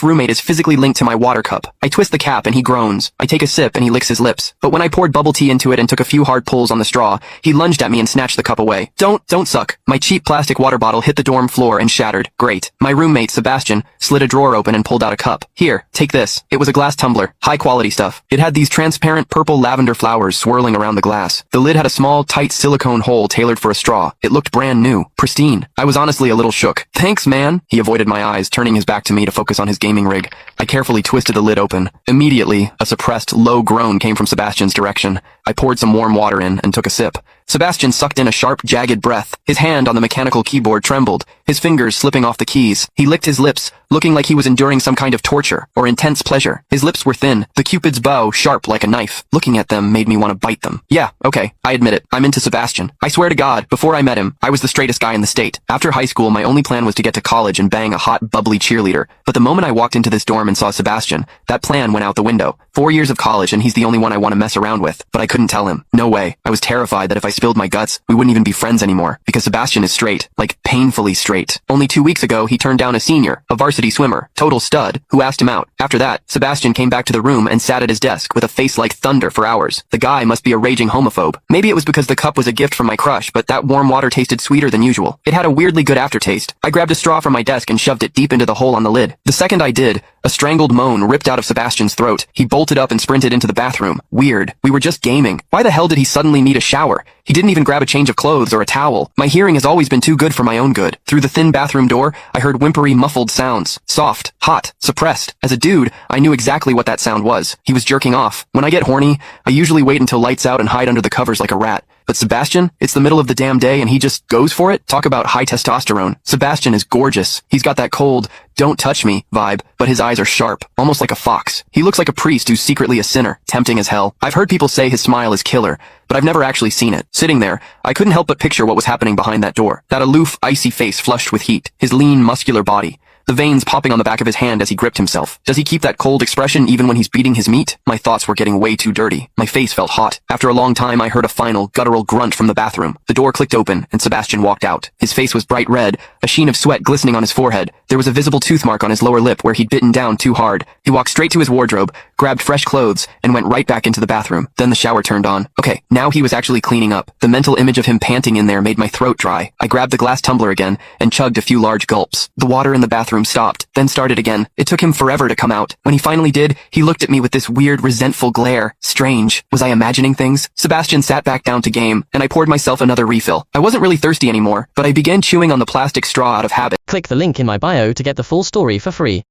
aloof roommate is physically linked to my water cup. I twist the cap and he groans. I take a sip and he licks his lips. But when I poured bubble tea into it and took a few hard pulls on the straw, he lunged at me and snatched the cup away. Don't suck. My cheap plastic water bottle hit the dorm floor and shattered. Great. My roommate, Sebastian, slid a drawer open and pulled out a cup. Here, take this. It was a glass tumbler. High quality stuff. It had these transparent purple lavender flowers swirling around the glass. The lid had a small, tight silicone hole tailored for a straw. It looked brand new. Pristine. I was honestly a little shook. Thanks, man. He avoided my eyes, turning his back to me to focus on his gaming rig. I carefully twisted the lid open. Immediately, a suppressed, low groan came from Sebastian's direction. I poured some warm water in and took a sip. Sebastian sucked in a sharp, jagged breath. His hand on the mechanical keyboard trembled, his fingers slipping off the keys. He licked his lips, looking like he was enduring some kind of torture or intense pleasure. His lips were thin, the Cupid's bow sharp like a knife. Looking at them made me want to bite them. Yeah, okay, I admit it. I'm into Sebastian. I swear to God, before I met him, I was the straightest guy in the state. After high school, my only plan was to get to college and bang a hot, bubbly cheerleader. But the moment I walked into this dorm and saw Sebastian, that plan went out the window. 4 years of college and he's the only one I want to mess around with. But I couldn't tell him. No way. I was terrified that if I spilled my guts, we wouldn't even be friends anymore. Because Sebastian is straight. Like, painfully straight. Only 2 weeks ago, he turned down a senior, a varsity swimmer, total stud, who asked him out. After that, Sebastian came back to the room and sat at his desk with a face like thunder for hours. The guy must be a raging homophobe. Maybe it was because the cup was a gift from my crush, but that warm water tasted sweeter than usual. It had a weirdly good aftertaste. I grabbed a straw from my desk and shoved it deep into the hole on the lid. The second I did, a strangled moan ripped out of Sebastian's throat. He bolted up and sprinted into the bathroom. Weird. We were just gaming. Why the hell did he suddenly need a shower? He didn't even grab a change of clothes or a towel. My hearing has always been too good for my own good. Through the thin bathroom door, I heard whimpery, muffled sounds. Soft, hot, suppressed. As a dude, I knew exactly what that sound was. He was jerking off. When I get horny, I usually wait until lights out and hide under the covers like a rat. But Sebastian, it's the middle of the damn day and he just goes for it? Talk about high testosterone. Sebastian is gorgeous. He's got that cold, don't touch me vibe, but his eyes are sharp, almost like a fox. He looks like a priest who's secretly a sinner, tempting as hell. I've heard people say his smile is killer, but I've never actually seen it. Sitting there, I couldn't help but picture what was happening behind that door. That aloof, icy face flushed with heat, his lean, muscular body. The veins popping on the back of his hand as he gripped himself. Does he keep that cold expression even when he's beating his meat? My thoughts were getting way too dirty. My face felt hot. After a long time, I heard a final, guttural grunt from the bathroom. The door clicked open, and Sebastian walked out. His face was bright red, a sheen of sweat glistening on his forehead. There was a visible tooth mark on his lower lip where he'd bitten down too hard. He walked straight to his wardrobe, grabbed fresh clothes, and went right back into the bathroom. Then the shower turned on. Okay, now he was actually cleaning up. The mental image of him panting in there made my throat dry. I grabbed the glass tumbler again, and chugged a few large gulps. The water in the bathroom stopped, then started again. It took him forever to come out. When he finally did, he looked at me with this weird, resentful glare. Strange. Was I imagining things? Sebastian sat back down to game, and I poured myself another refill. I wasn't really thirsty anymore, but I began chewing on the plastic straw out of habit. Click the link in my bio to get the full story for free.